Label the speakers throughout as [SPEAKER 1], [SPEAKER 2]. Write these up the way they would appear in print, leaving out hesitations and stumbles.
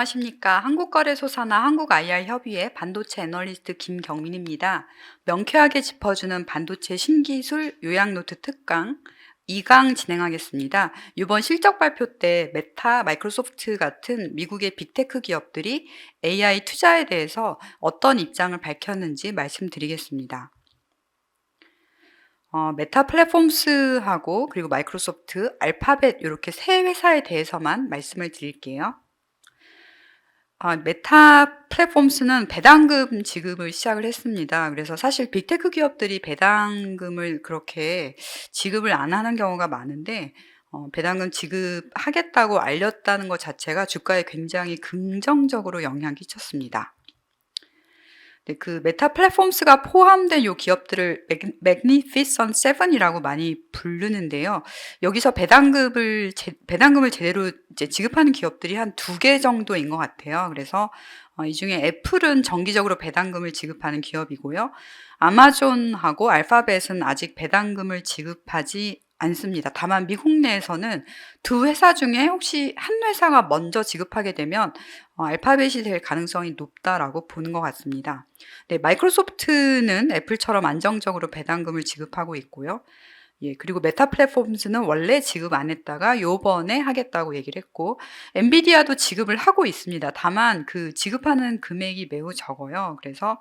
[SPEAKER 1] 안녕하십니까. 한국거래소사나 한국 IR 협의회 반도체 애널리스트 김경민입니다. 명쾌하게 짚어주는 반도체 신기술 요약노트 특강 2강 진행하겠습니다. 이번 실적 발표 때 메타, 마이크로소프트 같은 미국의 빅테크 기업들이 AI 투자에 대해서 어떤 입장을 밝혔는지 말씀드리겠습니다. 메타 플랫폼스하고 그리고 마이크로소프트, 알파벳 이렇게 세 회사에 대해서만 말씀을 드릴게요. 메타 플랫폼스는 배당금 지급을 시작을 했습니다. 그래서 사실 빅테크 기업들이 배당금을 그렇게 지급을 안 하는 경우가 많은데 배당금 지급하겠다고 알렸다는 것 자체가 주가에 굉장히 긍정적으로 영향을 끼쳤습니다. 네, 그 메타 플랫폼스가 포함된 요 기업들을 Magnificent Seven이라고 많이 부르는데요. 여기서 배당금을 제대로 이제 지급하는 기업들이 한 2개 정도인 것 같아요. 그래서 이 중에 애플은 정기적으로 배당금을 지급하는 기업이고요. 아마존하고 알파벳은 아직 배당금을 지급하지 않습니다. 다만 미국 내에서는 2회사 중에 혹시 한 회사가 먼저 지급하게 되면 알파벳이 될 가능성이 높다라고 보는 것 같습니다. 네, 마이크로소프트는 애플처럼 안정적으로 배당금을 지급하고 있고요. 예, 그리고 메타 플랫폼스는 원래 지급 안 했다가 요번에 하겠다고 얘기를 했고, 엔비디아도 지급을 하고 있습니다. 다만 그 지급하는 금액이 매우 적어요. 그래서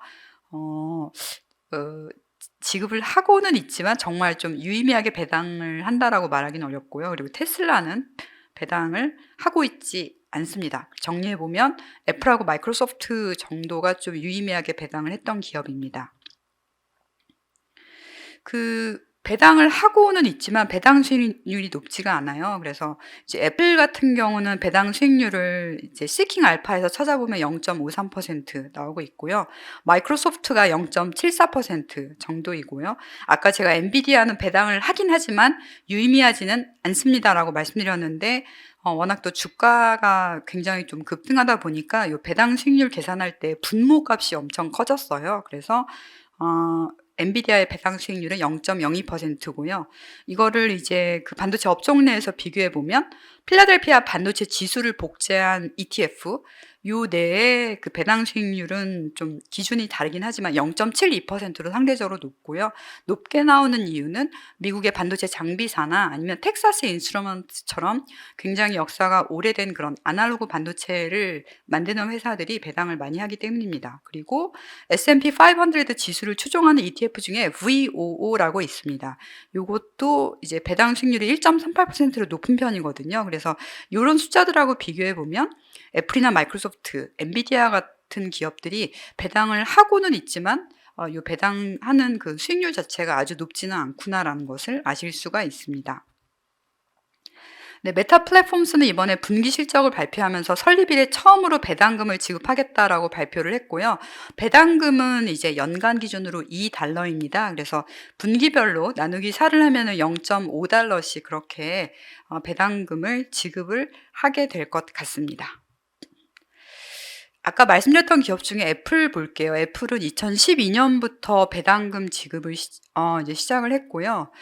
[SPEAKER 1] 지급을 하고는 있지만 정말 좀 유의미하게 배당을 한다라고 말하기는 어렵고요. 그리고 테슬라는 배당을 하고 있지 않습니다. 정리해보면 애플하고 마이크로소프트 정도가 좀 유의미하게 배당을 했던 기업입니다. 그 배당을 하고는 있지만 배당 수익률이 높지가 않아요. 그래서 이제 애플 같은 경우는 배당 수익률을 이제 시킹 알파에서 찾아보면 0.53% 나오고 있고요. 마이크로소프트가 0.74% 정도이고요. 아까 제가 엔비디아는 배당을 하긴 하지만 유의미하지는 않습니다라고 말씀드렸는데 워낙 또 주가가 굉장히 좀 급등하다 보니까 이 배당 수익률 계산할 때 분모값이 엄청 커졌어요. 그래서 엔비디아의 배당 수익률은 0.02%고요. 이거를 이제 그 반도체 업종 내에서 비교해 보면 필라델피아 반도체 지수를 복제한 ETF 요 내에 그 배당 수익률은 좀 기준이 다르긴 하지만 0.72%로 상대적으로 높고요. 높게 나오는 이유는 미국의 반도체 장비사나 아니면 텍사스 인스트루먼트처럼 굉장히 역사가 오래된 그런 아날로그 반도체를 만드는 회사들이 배당을 많이 하기 때문입니다. 그리고 S&P 500 지수를 추종하는 ETF 중에 VOO라고 있습니다. 요것도 이제 배당 수익률이 1.38%로 높은 편이거든요. 그래서 이런 숫자들하고 비교해 보면 애플이나 마이크로소프트, 엔비디아 같은 기업들이 배당을 하고는 있지만 이 배당하는 그 수익률 자체가 아주 높지는 않구나라는 것을 아실 수가 있습니다. 네, 메타 플랫폼스는 이번에 분기 실적을 발표하면서 설립 이래 처음으로 배당금을 지급하겠다라고 발표를 했고요. 배당금은 이제 연간 기준으로 $2입니다. 그래서 분기별로 나누기 4를 하면은 0.5달러씩 그렇게 배당금을 지급을 하게 될 것 같습니다. 아까 말씀드렸던 기업 중에 애플 볼게요. 애플은 2012년부터 배당금 지급을 이제 시작을 했고요.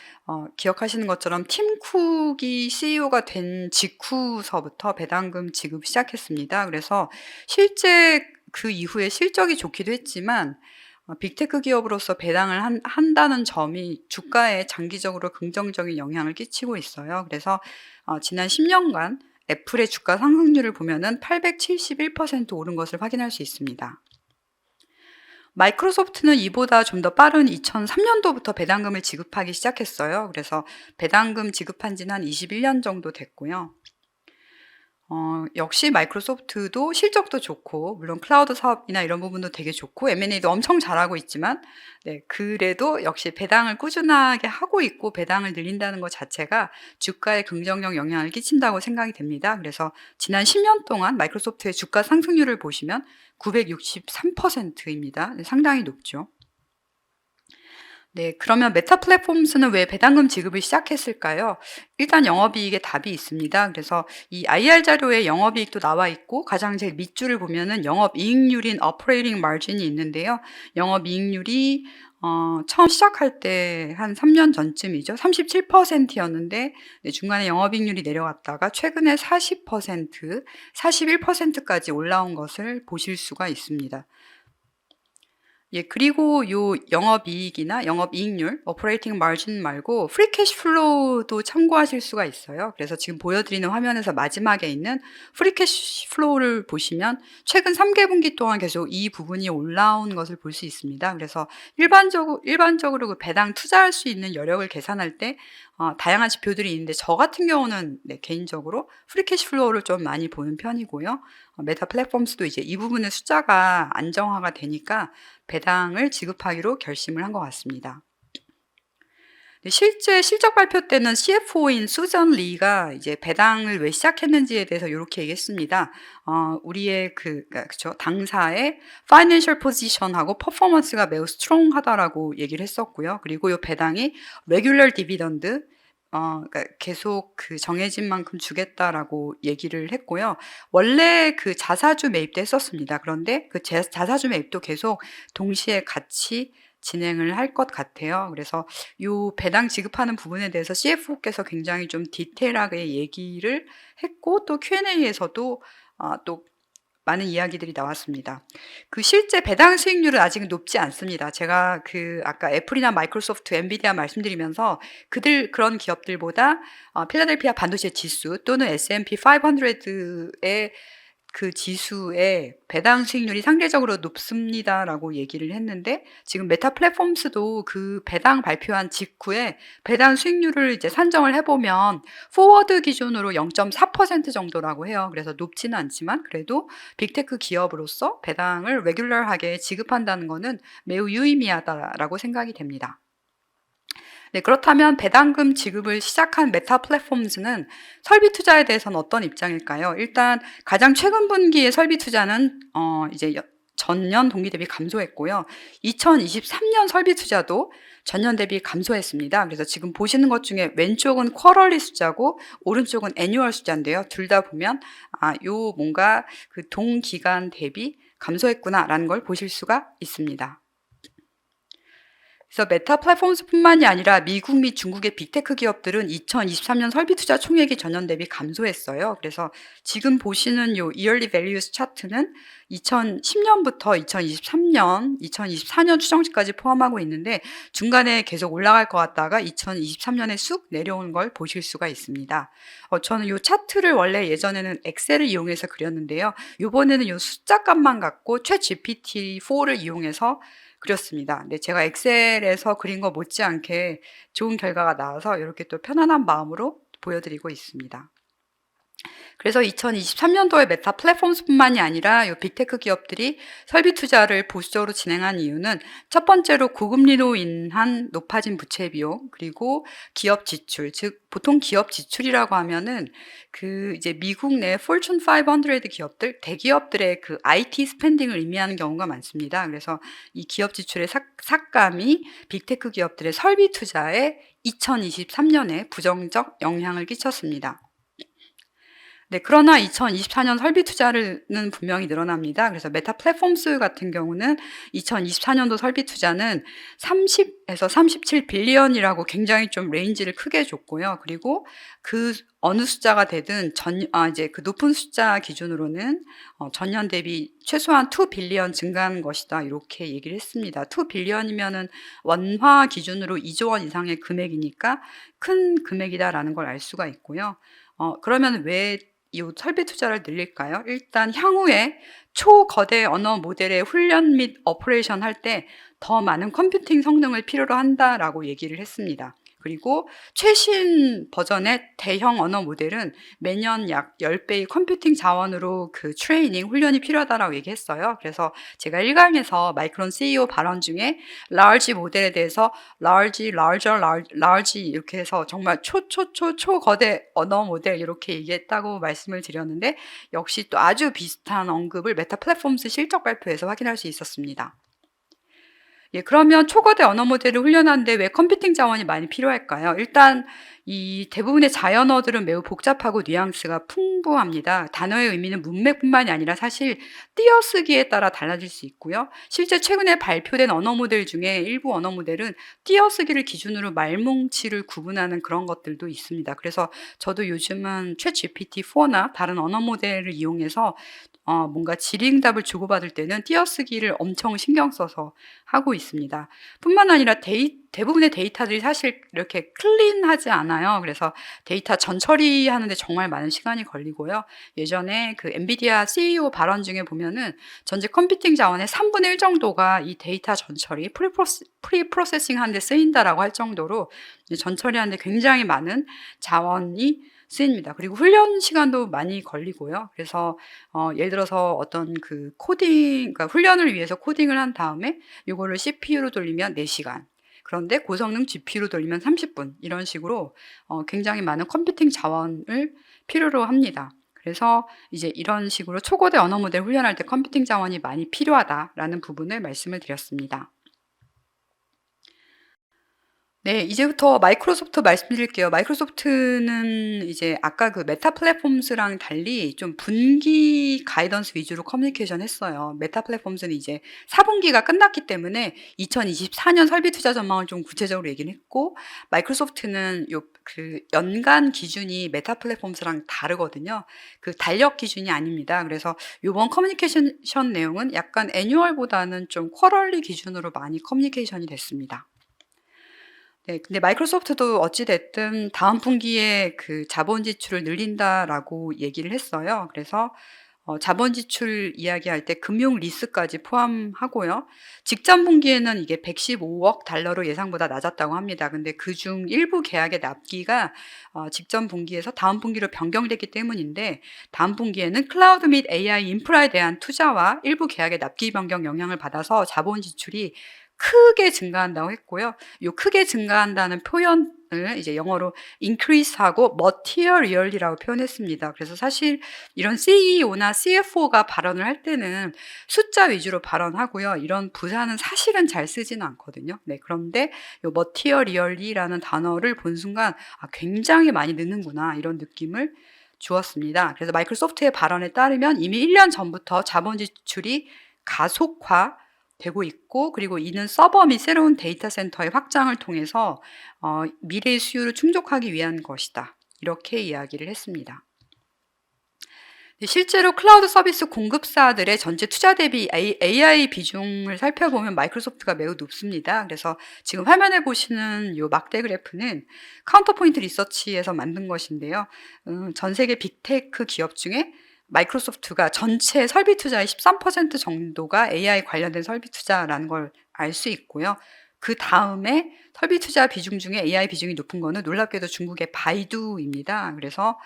[SPEAKER 1] 기억하시는 것처럼 팀 쿡이 CEO가 된 직후서부터 배당금 지급 시작했습니다. 그래서 실제 그 이후에 실적이 좋기도 했지만 빅테크 기업으로서 배당을 한다는 점이 주가에 장기적으로 긍정적인 영향을 끼치고 있어요. 그래서 지난 10년간 애플의 주가 상승률을 보면은 871% 오른 것을 확인할 수 있습니다. 마이크로소프트는 이보다 좀 더 빠른 2003년도부터 배당금을 지급하기 시작했어요. 그래서 배당금 지급한 지는 한 21년 정도 됐고요. 역시 마이크로소프트도 실적도 좋고 물론 클라우드 사업이나 이런 부분도 되게 좋고 M&A도 엄청 잘하고 있지만 네, 그래도 역시 배당을 꾸준하게 하고 있고 배당을 늘린다는 것 자체가 주가에 긍정적 영향을 끼친다고 생각이 됩니다. 그래서 지난 10년 동안 마이크로소프트의 주가 상승률을 보시면 963%입니다. 상당히 높죠. 네, 그러면 메타 플랫폼스는 왜 배당금 지급을 시작했을까요? 일단 영업이익에 답이 있습니다. 그래서 이 IR 자료에 영업이익도 나와 있고 가장 제일 밑줄을 보면은 영업이익률인 operating margin이 있는데요. 영업이익률이 처음 시작할 때 한 3년 전쯤이죠. 37% 였는데 중간에 영업이익률이 내려갔다가 최근에 40%, 41%까지 올라온 것을 보실 수가 있습니다. 예, 그리고 요 영업이익이나 영업이익률, operating margin 말고 free cash flow도 참고하실 수가 있어요. 그래서 지금 보여드리는 화면에서 마지막에 있는 free cash flow를 보시면 최근 3개분기 동안 계속 이 부분이 올라온 것을 볼 수 있습니다. 그래서 일반적으로 그 배당 투자할 수 있는 여력을 계산할 때 다양한 지표들이 있는데 저 같은 경우는 개인적으로 free cash flow를 좀 많이 보는 편이고요. 메타 플랫폼스도 이제 이 부분의 숫자가 안정화가 되니까 배당을 지급하기로 결심을 한 것 같습니다. 실제 실적 발표 때는 CFO인 수전 리가 이제 배당을 왜 시작했는지에 대해서 이렇게 얘기했습니다. 우리의 그쵸, 당사의 파이낸셜 포지션하고 퍼포먼스가 매우 스트롱하다라고 얘기를 했었고요. 그리고 이 배당이 레귤러 디비던드, 그러니까 계속 그 정해진 만큼 주겠다라고 얘기를 했고요. 원래 그 자사주 매입도 했었습니다. 그런데 그 자사주 매입도 계속 동시에 같이 진행을 할 것 같아요. 그래서 요 배당 지급하는 부분에 대해서 CFO께서 굉장히 좀 디테일하게 얘기를 했고 또 Q&A에서도 또 많은 이야기들이 나왔습니다. 그 실제 배당 수익률은 아직은 높지 않습니다. 제가 아까 애플이나 마이크로소프트, 엔비디아 말씀드리면서 그런 기업들보다 필라델피아 반도체 지수 또는 S&P 500의 그 지수의 배당 수익률이 상대적으로 높습니다라고 얘기를 했는데 지금 메타 플랫폼스도 그 배당 발표한 직후에 배당 수익률을 이제 산정을 해보면 포워드 기준으로 0.4% 정도라고 해요. 그래서 높지는 않지만 그래도 빅테크 기업으로서 배당을 레귤러하게 지급한다는 것은 매우 유의미하다라고 생각이 됩니다. 네, 그렇다면 배당금 지급을 시작한 메타 플랫폼스는 설비 투자에 대해서는 어떤 입장일까요? 일단 가장 최근 분기의 설비 투자는 이제 전년 동기 대비 감소했고요. 2023년 설비 투자도 전년 대비 감소했습니다. 그래서 지금 보시는 것 중에 왼쪽은 쿼럴리 숫자고 오른쪽은 애뉴얼 숫자인데요. 둘 다 보면 요 뭔가 그 동기간 대비 감소했구나라는 걸 보실 수가 있습니다. 그래서 메타 플랫폼스뿐만이 아니라 미국 및 중국의 빅테크 기업들은 2023년 설비 투자 총액이 전년 대비 감소했어요. 그래서 지금 보시는 요 이얼리 밸류스 차트는 2010년부터 2023년, 2024년 추정치까지 포함하고 있는데 중간에 계속 올라갈 것 같다가 2023년에 쑥 내려오는 걸 보실 수가 있습니다. 저는 요 차트를 원래 예전에는 엑셀을 이용해서 그렸는데요. 이번에는 요 숫자값만 갖고 챗 GPT-4를 이용해서 그렸습니다. 근데 제가 엑셀에서 그린 거 못지않게 좋은 결과가 나와서 이렇게 또 편안한 마음으로 보여드리고 있습니다. 그래서 2023년도에 메타 플랫폼스뿐만이 아니라 이 빅테크 기업들이 설비 투자를 보수적으로 진행한 이유는 첫 번째로 고금리로 인한 높아진 부채 비용 그리고 기업 지출, 즉 보통 기업 지출이라고 하면은 이제 미국 내 Fortune 500 기업들, 대기업들의 그 IT 스펜딩을 의미하는 경우가 많습니다. 그래서 이 기업 지출의 삭감이 빅테크 기업들의 설비 투자에 2023년에 부정적 영향을 끼쳤습니다. 네, 그러나 2024년 설비 투자는 분명히 늘어납니다. 그래서 메타 플랫폼스 같은 경우는 2024년도 설비 투자는 30에서 37 빌리언이라고 굉장히 좀 레인지를 크게 줬고요. 그리고 그 어느 숫자가 되든 이제 그 높은 숫자 기준으로는 전년 대비 최소한 2 빌리언 증가한 것이다. 이렇게 얘기를 했습니다. 2 빌리언이면은 원화 기준으로 2조 원 이상의 금액이니까 큰 금액이다라는 걸 알 수가 있고요. 그러면 왜 이 설비 투자를 늘릴까요? 일단 향후에 초거대 언어 모델의 훈련 및 오퍼레이션 할 때 더 많은 컴퓨팅 성능을 필요로 한다라고 얘기를 했습니다. 그리고 최신 버전의 대형 언어 모델은 매년 약 10배의 컴퓨팅 자원으로 그 트레이닝, 훈련이 필요하다라고 얘기했어요. 그래서 제가 1강에서 마이크론 CEO 발언 중에 large 모델에 대해서 large, larger, large 이렇게 해서 정말 초거대 언어 모델 이렇게 얘기했다고 말씀을 드렸는데 역시 또 아주 비슷한 언급을 메타 플랫폼스 실적 발표에서 확인할 수 있었습니다. 예, 그러면 초거대 언어 모델을 훈련하는데 왜 컴퓨팅 자원이 많이 필요할까요? 일단 이 대부분의 자연어들은 매우 복잡하고 뉘앙스가 풍부합니다. 단어의 의미는 문맥뿐만이 아니라 사실 띄어쓰기에 따라 달라질 수 있고요. 실제 최근에 발표된 언어 모델 중에 일부 언어 모델은 띄어쓰기를 기준으로 말뭉치를 구분하는 그런 것들도 있습니다. 그래서 저도 요즘은 챗GPT-4나 다른 언어 모델을 이용해서 뭔가 질의응답을 주고받을 때는 띄어쓰기를 엄청 신경 써서 하고 있습니다. 뿐만 아니라 대부분의 데이터들이 사실 이렇게 클린하지 않아요. 그래서 데이터 전처리하는데 정말 많은 시간이 걸리고요. 예전에 그 엔비디아 CEO 발언 중에 보면은 전체 컴퓨팅 자원의 3분의 1 정도가 이 데이터 전처리, 프리프로세싱 하는데 쓰인다라고 할 정도로 전처리하는데 굉장히 많은 자원이 쓰입니다. 그리고 훈련 시간도 많이 걸리고요. 그래서 예를 들어서 어떤 그 그러니까 훈련을 위해서 코딩을 한 다음에 요거를 CPU로 돌리면 4시간. 그런데 고성능 GPU로 돌리면 30분. 이런 식으로 굉장히 많은 컴퓨팅 자원을 필요로 합니다. 그래서 이제 이런 식으로 초고대 언어 모델 훈련할 때 컴퓨팅 자원이 많이 필요하다라는 부분을 말씀을 드렸습니다. 네, 이제부터 마이크로소프트 말씀드릴게요. 마이크로소프트는 이제 아까 그 메타 플랫폼스랑 달리 좀 분기 가이던스 위주로 커뮤니케이션 했어요. 메타 플랫폼스는 이제 4분기가 끝났기 때문에 2024년 설비 투자 전망을 좀 구체적으로 얘기를 했고, 마이크로소프트는 그 연간 기준이 메타 플랫폼스랑 다르거든요. 그 달력 기준이 아닙니다. 그래서 이번 커뮤니케이션 내용은 약간 애뉴얼보다는 좀 쿼럴리 기준으로 많이 커뮤니케이션이 됐습니다. 네, 근데 마이크로소프트도 어찌 됐든 다음 분기에 그 자본 지출을 늘린다라고 얘기를 했어요. 그래서 자본 지출 이야기할 때 금융 리스까지 포함하고요. 직전 분기에는 이게 115억 달러로 예상보다 낮았다고 합니다. 근데 그중 일부 계약의 납기가 직전 분기에서 다음 분기로 변경됐기 때문인데, 다음 분기에는 클라우드 및 AI 인프라에 대한 투자와 일부 계약의 납기 변경 영향을 받아서 자본 지출이 크게 증가한다고 했고요. 요 크게 증가한다는 표현을 이제 영어로 increase하고 materially라고 표현했습니다. 그래서 사실 이런 CEO나 CFO가 발언을 할 때는 숫자 위주로 발언하고요. 이런 부사는 사실은 잘 쓰지는 않거든요. 네, 그런데 요 materially라는 단어를 본 순간 굉장히 많이 느는구나, 이런 느낌을 주었습니다. 그래서 마이크로소프트의 발언에 따르면 이미 1년 전부터 자본 지출이 가속화 되고 있고, 그리고 이는 서버 및 새로운 데이터 센터의 확장을 통해서 미래의 수요를 충족하기 위한 것이다, 이렇게 이야기를 했습니다. 실제로 클라우드 서비스 공급사들의 전체 투자 대비 AI 비중을 살펴보면 마이크로소프트가 매우 높습니다. 그래서 지금 화면에 보시는 이 막대 그래프는 카운터포인트 리서치에서 만든 것인데요. 전 세계 빅테크 기업 중에 마이크로소프트가 전체 설비 투자의 13% 정도가 AI 관련된 설비 투자라는 걸 알 수 있고요. 그 다음에 설비 투자 비중 중에 AI 비중이 높은 거는 놀랍게도 중국의 바이두입니다. 그래서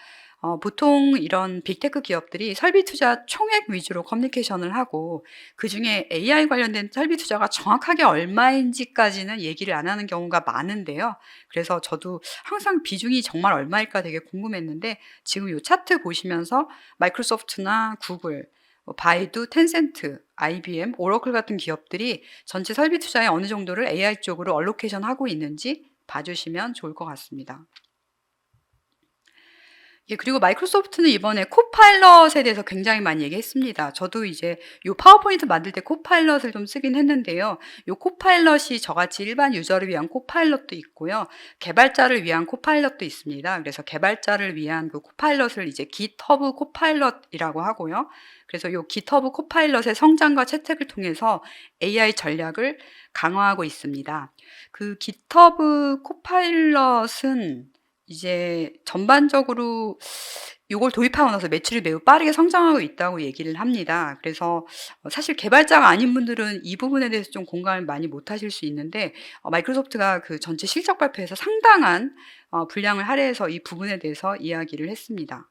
[SPEAKER 1] 보통 이런 빅테크 기업들이 설비 투자 총액 위주로 커뮤니케이션을 하고, 그중에 AI 관련된 설비 투자가 정확하게 얼마인지까지는 얘기를 안 하는 경우가 많은데요. 그래서 저도 항상 비중이 정말 얼마일까 되게 궁금했는데, 지금 이 차트 보시면서 마이크로소프트나 구글, 바이두, 텐센트, IBM, 오러클 같은 기업들이 전체 설비 투자의 어느 정도를 AI 쪽으로 얼로케이션 하고 있는지 봐주시면 좋을 것 같습니다. 예, 그리고 마이크로소프트는 이번에 코파일럿에 대해서 굉장히 많이 얘기했습니다. 저도 이제 요 파워포인트 만들 때 코파일럿을 좀 쓰긴 했는데요. 요 코파일럿이 저같이 일반 유저를 위한 코파일럿도 있고요. 개발자를 위한 코파일럿도 있습니다. 그래서 개발자를 위한 그 코파일럿을 이제 GitHub 코파일럿이라고 하고요. 그래서 요 GitHub 코파일럿의 성장과 채택을 통해서 AI 전략을 강화하고 있습니다. 그 GitHub 코파일럿은 이제 전반적으로 요걸 도입하고 나서 매출이 매우 빠르게 성장하고 있다고 얘기를 합니다. 그래서 사실 개발자가 아닌 분들은 이 부분에 대해서 좀 공감을 많이 못 하실 수 있는데, 마이크로소프트가 그 전체 실적 발표에서 상당한 분량을 할애해서 이 부분에 대해서 이야기를 했습니다.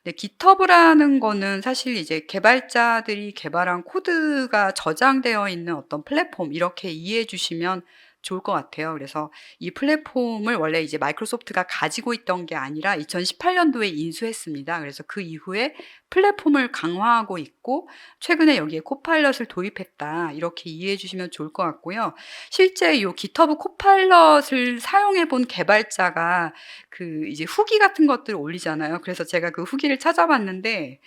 [SPEAKER 1] 네, GitHub라는 거는 사실 이제 개발자들이 개발한 코드가 저장되어 있는 어떤 플랫폼, 이렇게 이해해 주시면 좋을 것 같아요. 그래서 이 플랫폼을 원래 이제 마이크로소프트가 가지고 있던 게 아니라 2018년도에 인수했습니다. 그래서 그 이후에 플랫폼을 강화하고 있고 최근에 여기에 코파일럿을 도입했다. 이렇게 이해해 주시면 좋을 것 같고요. 실제 요 GitHub 코파일럿을 사용해 본 개발자가 그 이제 후기 같은 것들을 올리잖아요. 그래서 제가 그 후기를 찾아봤는데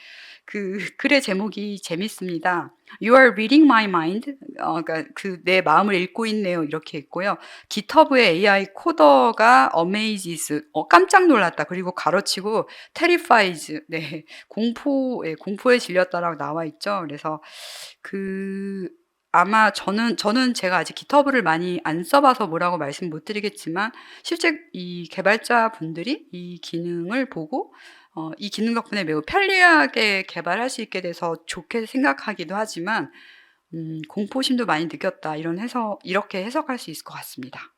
[SPEAKER 1] 그 글의 제목이 재밌습니다. You are reading my mind. 그러니까 그 내 마음을 읽고 있네요. 이렇게 있고요. GitHub의 AI 코더가 amazes. 깜짝 놀랐다. 그리고 가로치고 terrifies. 네. 공포에 질렸다라고 나와 있죠. 그래서 그 아마 저는 제가 아직 GitHub를 많이 안 써봐서 뭐라고 말씀 못 드리겠지만 실제 이 개발자분들이 이 기능을 보고 이 기능 덕분에 매우 편리하게 개발할 수 있게 돼서 좋게 생각하기도 하지만 공포심도 많이 느꼈다. 이렇게 해석할 수 있을 것 같습니다.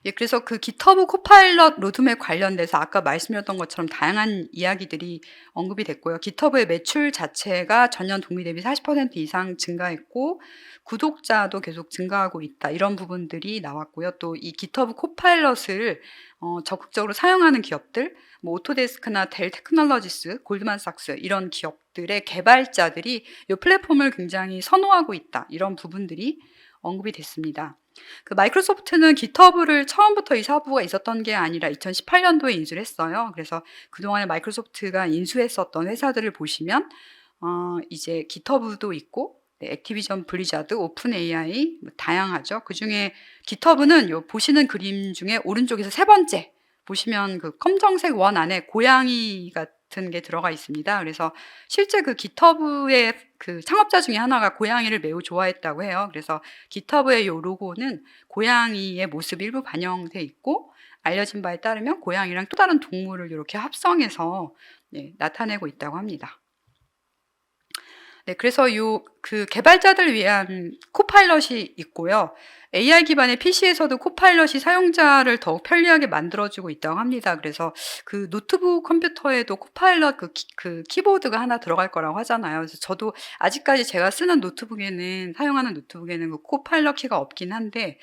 [SPEAKER 1] 예, 그래서 그 GitHub 코파일럿 로드맵 관련돼서 아까 말씀드렸던 것처럼 다양한 이야기들이 언급이 됐고요. GitHub의 매출 자체가 전년 동기 대비 40% 이상 증가했고 구독자도 계속 증가하고 있다. 이런 부분들이 나왔고요. 또 이 GitHub 코파일럿을 적극적으로 사용하는 기업들, 뭐 오토데스크나 델 테크놀로지스, 골드만삭스 이런 기업들의 개발자들이 이 플랫폼을 굉장히 선호하고 있다. 이런 부분들이 언급이 됐습니다. 그 마이크로소프트는 GitHub를 처음부터 이 사부가 있었던 게 아니라 2018년도에 인수를 했어요. 그래서 그동안에 마이크로소프트가 인수했었던 회사들을 보시면 이제 GitHub도 있고 액티비전 블리자드, 오픈 AI 다양하죠. 그중에 GitHub는 요 보시는 그림 중에 오른쪽에서 세 번째 보시면 그 검정색 원 안에 고양이 같은 게 들어가 있습니다. 그래서 실제 그 GitHub의 그 창업자 중에 하나가 고양이를 매우 좋아했다고 해요. 그래서 GitHub의 요 로고는 고양이의 모습 일부 반영돼 있고 알려진 바에 따르면 고양이랑 또 다른 동물을 이렇게 합성해서 나타내고 있다고 합니다. 네, 그래서 그 개발자들 위한 코파일럿이 있고요. AI 기반의 PC에서도 코파일럿이 사용자를 더욱 편리하게 만들어주고 있다고 합니다. 그래서 그 노트북 컴퓨터에도 코파일럿 그 키보드가 하나 들어갈 거라고 하잖아요. 그래서 저도 아직까지 제가 사용하는 노트북에는 그 코파일럿 키가 없긴 한데,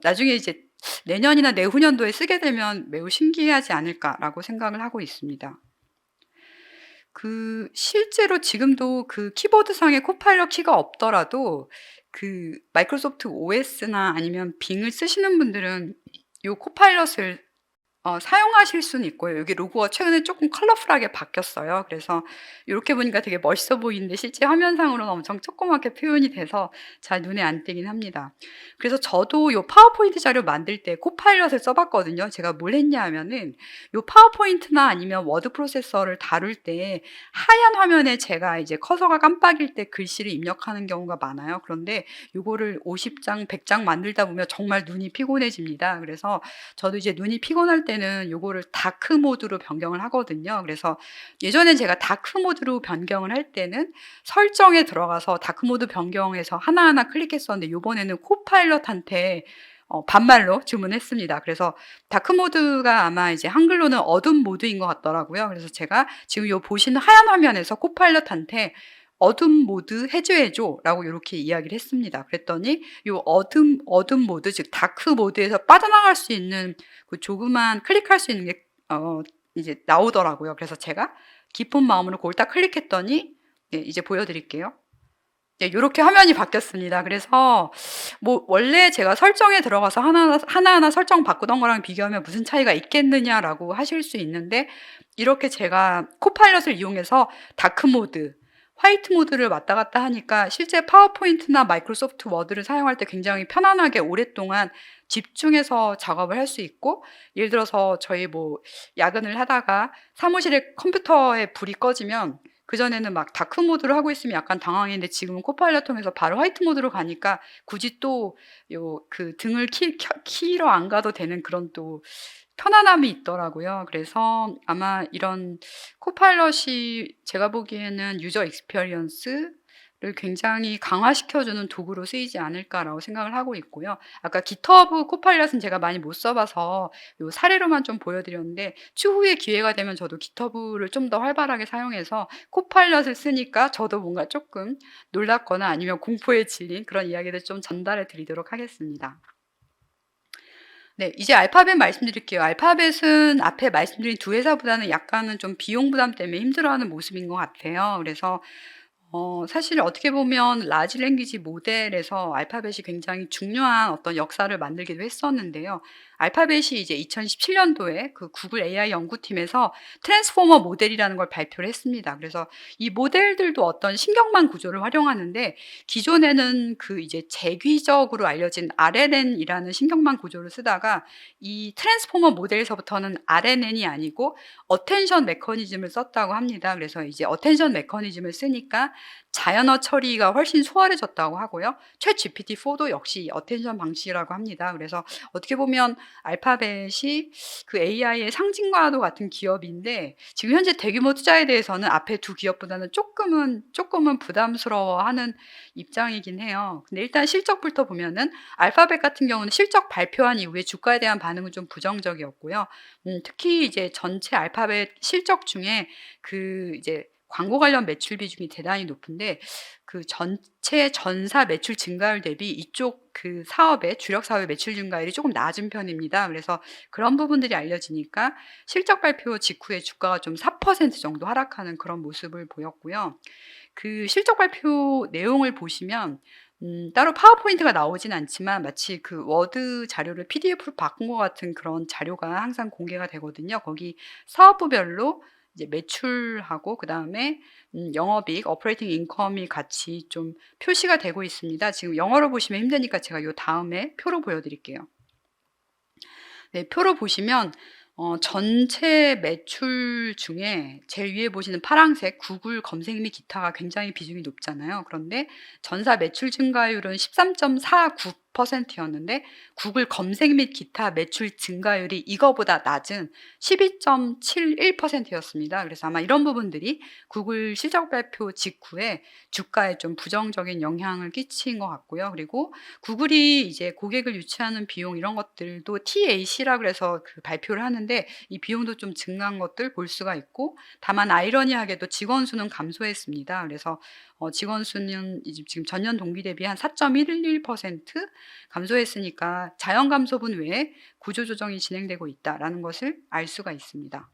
[SPEAKER 1] 나중에 이제 내년이나 내후년도에 쓰게 되면 매우 신기하지 않을까라고 생각을 하고 있습니다. 그 실제로 지금도 그 키보드상에 코파일럿 키가 없더라도 그 마이크로소프트 OS나 아니면 빙을 쓰시는 분들은 요 코파일럿을 사용하실 수는 있고요. 여기 로고가 최근에 조금 컬러풀하게 바뀌었어요. 그래서 이렇게 보니까 되게 멋있어 보이는데 실제 화면상으로는 엄청 조그맣게 표현이 돼서 잘 눈에 안 띄긴 합니다. 그래서 저도 이 파워포인트 자료 만들 때 코파일럿을 써봤거든요. 제가 뭘 했냐 하면은 이 파워포인트나 아니면 워드 프로세서를 다룰 때 하얀 화면에 제가 이제 커서가 깜빡일 때 글씨를 입력하는 경우가 많아요. 그런데 이거를 50장, 100장 만들다 보면 정말 눈이 피곤해집니다. 그래서 저도 이제 눈이 피곤할 때는 요거를 다크 모드로 변경을 하거든요. 그래서 예전엔 제가 다크 모드로 변경을 할 때는 설정에 들어가서 다크 모드 변경해서 하나하나 클릭했었는데 요번에는 코파일럿한테 반말로 주문했습니다. 그래서 다크 모드가 아마 이제 한글로는 어둠 모드인 것 같더라고요. 그래서 제가 지금 요 보시는 하얀 화면에서 코파일럿한테 어둠 모드 해제해줘 라고 이렇게 이야기를 했습니다. 그랬더니 요 어둠 모드, 즉 다크 모드에서 빠져나갈 수 있는 그 조그만 클릭할 수 있는 게 이제 나오더라고요. 그래서 제가 깊은 마음으로 그걸 딱 클릭했더니 이제 보여드릴게요. 요렇게 화면이 바뀌었습니다. 그래서 뭐 원래 제가 설정에 들어가서 하나하나 설정 바꾸던 거랑 비교하면 무슨 차이가 있겠느냐라고 하실 수 있는데 이렇게 제가 코파일럿을 이용해서 다크 모드, 화이트 모드를 왔다 갔다 하니까 실제 파워포인트나 마이크로소프트 워드를 사용할 때 굉장히 편안하게 오랫동안 집중해서 작업을 할 수 있고 예를 들어서 저희 뭐 야근을 하다가 사무실에 컴퓨터에 불이 꺼지면 그전에는 막 다크 모드로 하고 있으면 약간 당황했는데 지금은 코파일럿 통해서 바로 화이트 모드로 가니까 굳이 또 그 등을 키러 안 가도 되는 그런 또 편안함이 있더라고요. 그래서 아마 이런 코파일럿이 제가 보기에는 유저 익스피리언스를 굉장히 강화시켜 주는 도구로 쓰이지 않을까라고 생각을 하고 있고요. 아까 GitHub 코파일럿은 제가 많이 못 써 봐서 요 사례로만 좀 보여 드렸는데 추후에 기회가 되면 저도 GitHub를 좀 더 활발하게 사용해서 코파일럿을 쓰니까 저도 뭔가 조금 놀랐거나 아니면 공포에 질린 그런 이야기를 좀 전달해 드리도록 하겠습니다. 네, 이제 알파벳 말씀드릴게요. 알파벳은 앞에 말씀드린 두 회사보다는 약간은 좀 비용 부담 때문에 힘들어하는 모습인 것 같아요. 그래서 사실 어떻게 보면 라지 랭귀지 모델에서 알파벳이 굉장히 중요한 어떤 역사를 만들기도 했었는데요. 알파벳이 이제 2017년도에 그 구글 AI 연구팀에서 트랜스포머 모델이라는 걸 발표를 했습니다. 그래서 이 모델들도 어떤 신경망 구조를 활용하는데 기존에는 그 이제 재귀적으로 알려진 RNN이라는 신경망 구조를 쓰다가 이 트랜스포머 모델에서부터는 RNN이 아니고 어텐션 메커니즘을 썼다고 합니다. 그래서 이제 어텐션 메커니즘을 쓰니까 자연어 처리가 훨씬 수월해졌다고 하고요. 챗 GPT-4도 역시 어텐션 방식이라고 합니다. 그래서 어떻게 보면 알파벳이 그 AI의 상징과도 같은 기업인데 지금 현재 대규모 투자에 대해서는 앞에 두 기업보다는 조금은 부담스러워하는 입장이긴 해요. 근데 일단 실적부터 보면은 알파벳 같은 경우는 실적 발표한 이후에 주가에 대한 반응은 좀 부정적이었고요. 특히 이제 전체 알파벳 실적 중에 그 이제 광고 관련 매출 비중이 대단히 높은데 그 전체 전사 매출 증가율 대비 이쪽 그 사업의 주력 사업의 매출 증가율이 조금 낮은 편입니다. 그래서 그런 부분들이 알려지니까 실적 발표 직후에 주가가 좀 4% 정도 하락하는 그런 모습을 보였고요. 그 실적 발표 내용을 보시면 따로 파워포인트가 나오진 않지만 마치 그 워드 자료를 PDF로 바꾼 것 같은 그런 자료가 항상 공개가 되거든요. 거기 사업부별로 이제 매출하고 그다음에 영업이익, 오퍼레이팅 인컴이 같이 좀 표시가 되고 있습니다. 지금 영어로 보시면 힘드니까 제가 요 다음에 표로 보여드릴게요. 네, 표로 보시면 전체 매출 중에 제일 위에 보시는 파란색 구글 검색 및 기타가 굉장히 비중이 높잖아요. 그런데 전사 매출 증가율은 13.49%였는데 구글 검색 및 기타 매출 증가율이 이거보다 낮은 12.71%였습니다. 그래서 아마 이런 부분들이 구글 실적 발표 직후에 주가에 좀 부정적인 영향을 끼친 것 같고요. 그리고 구글이 이제 고객을 유치하는 비용 이런 것들도 TAC라 그래서 그 발표를 하는데 이 비용도 좀 증가한 것들 볼 수가 있고 다만 아이러니하게도 직원 수는 감소했습니다. 그래서 직원 수는 이제 지금 전년 동기 대비 한 4.11% 감소했으니까 자연 감소분 외에 구조 조정이 진행되고 있다라는 것을 알 수가 있습니다.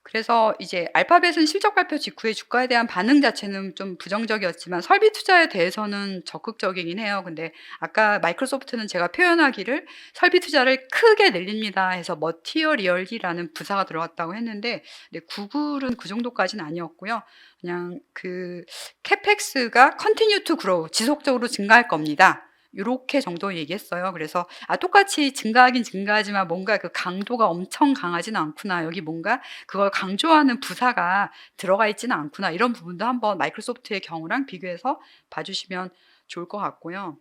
[SPEAKER 1] 그래서 이제 알파벳은 실적 발표 직후에 주가에 대한 반응 자체는 좀 부정적이었지만 설비 투자에 대해서는 적극적이긴 해요. 근데 아까 마이크로소프트는 제가 표현하기를 설비 투자를 크게 늘립니다 해서 머티어리얼이라는 부사가 들어갔다고 했는데 구글은 그 정도까지는 아니었고요. 그냥 그 캐펙스가 continue to grow, 지속적으로 증가할 겁니다. 요렇게 정도 얘기했어요. 그래서 똑같이 증가하긴 증가하지만 뭔가 그 강도가 엄청 강하지는 않구나. 여기 뭔가 그걸 강조하는 부사가 들어가 있지는 않구나. 이런 부분도 한번 마이크로소프트의 경우랑 비교해서 봐주시면 좋을 것 같고요.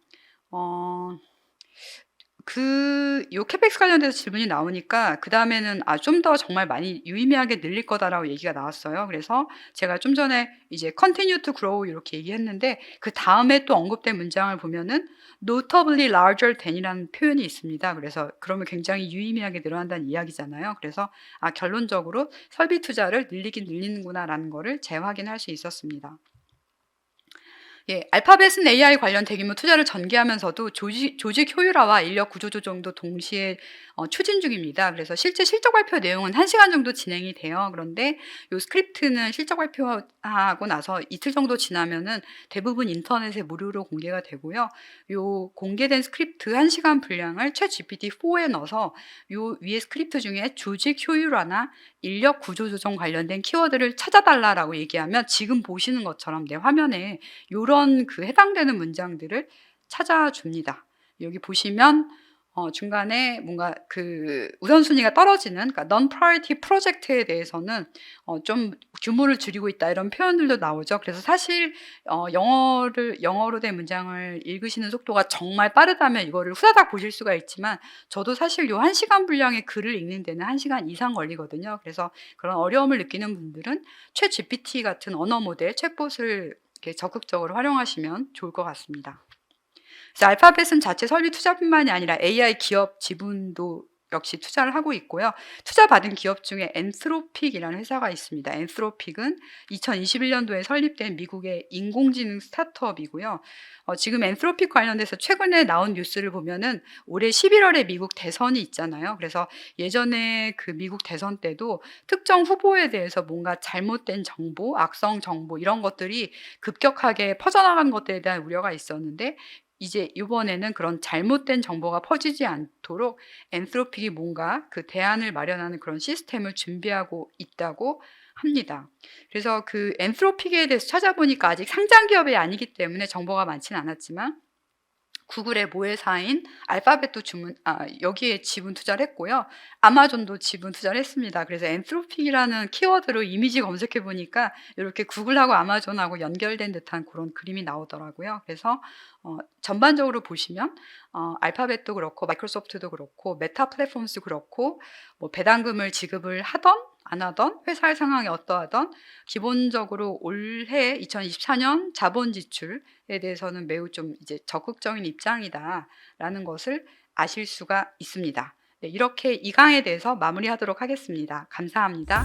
[SPEAKER 1] 요 캐펙스 관련돼서 질문이 나오니까 그다음에는 좀 더 정말 많이 유의미하게 늘릴 거다라고 얘기가 나왔어요. 그래서 제가 좀 전에 이제 continue to grow 이렇게 얘기했는데 그다음에 또 언급된 문장을 보면은 notably larger than이라는 표현이 있습니다. 그래서 그러면 굉장히 유의미하게 늘어난다는 이야기잖아요. 그래서 결론적으로 설비 투자를 늘리긴 늘리는구나라는 거를 재확인할 수 있었습니다. 예, 알파벳은 AI 관련 대규모 투자를 전개하면서도 조직 효율화와 인력 구조 조정도 동시에 추진 중입니다. 그래서 실제 실적 발표 내용은 1시간 정도 진행이 돼요. 그런데 이 스크립트는 실적 발표하고 나서 이틀 정도 지나면은 대부분 인터넷에 무료로 공개가 되고요. 요 공개된 스크립트 1시간 분량을 챗 GPT-4에 넣어서 요 위에 스크립트 중에 조직 효율화나 인력 구조 조정 관련된 키워드를 찾아달라라고 얘기하면 지금 보시는 것처럼 내 화면에 요런 그 해당되는 문장들을 찾아줍니다. 여기 보시면 중간에 뭔가 그 우선순위가 떨어지는 그러니까 non-priority 프로젝트에 대해서는 좀 규모를 줄이고 있다 이런 표현들도 나오죠. 그래서 사실 영어로 된 문장을 읽으시는 속도가 정말 빠르다면 이거를 후다닥 보실 수가 있지만 저도 사실 요 1시간 분량의 글을 읽는 데는 1시간 이상 걸리거든요. 그래서 그런 어려움을 느끼는 분들은 챗 GPT 같은 언어 모델 챗봇을 이렇게 적극적으로 활용하시면 좋을 것 같습니다. 그래서 알파벳은 자체 설비 투자뿐만이 아니라 AI 기업 지분도 역시 투자를 하고 있고요. 투자받은 기업 중에 엔트로픽이라는 회사가 있습니다. 엔트로픽은 2021년도에 설립된 미국의 인공지능 스타트업이고요. 지금 엔트로픽 관련돼서 최근에 나온 뉴스를 보면은 올해 11월에 미국 대선이 있잖아요. 그래서 예전에 그 미국 대선 때도 특정 후보에 대해서 뭔가 잘못된 정보, 악성 정보 이런 것들이 급격하게 퍼져나간 것들에 대한 우려가 있었는데 이제 이번에는 그런 잘못된 정보가 퍼지지 않도록 엔트로픽이 뭔가 그 대안을 마련하는 그런 시스템을 준비하고 있다고 합니다. 그래서 그 엔트로픽에 대해서 찾아보니까 아직 상장 기업이 아니기 때문에 정보가 많지는 않았지만 구글의 모회사인 알파벳도 여기에 지분 투자를 했고요. 아마존도 지분 투자를 했습니다. 그래서 엔트로픽이라는 키워드로 이미지 검색해 보니까 이렇게 구글하고 아마존하고 연결된 듯한 그런 그림이 나오더라고요. 그래서 전반적으로 보시면 알파벳도 그렇고 마이크로소프트도 그렇고 메타 플랫폼스도 그렇고 뭐 배당금을 지급을 하던 안 하던 회사의 상황이 어떠하던 기본적으로 올해 2024년 자본 지출에 대해서는 매우 좀 이제 적극적인 입장이다라는 것을 아실 수가 있습니다. 네, 이렇게 이 강에 대해서 마무리하도록 하겠습니다. 감사합니다.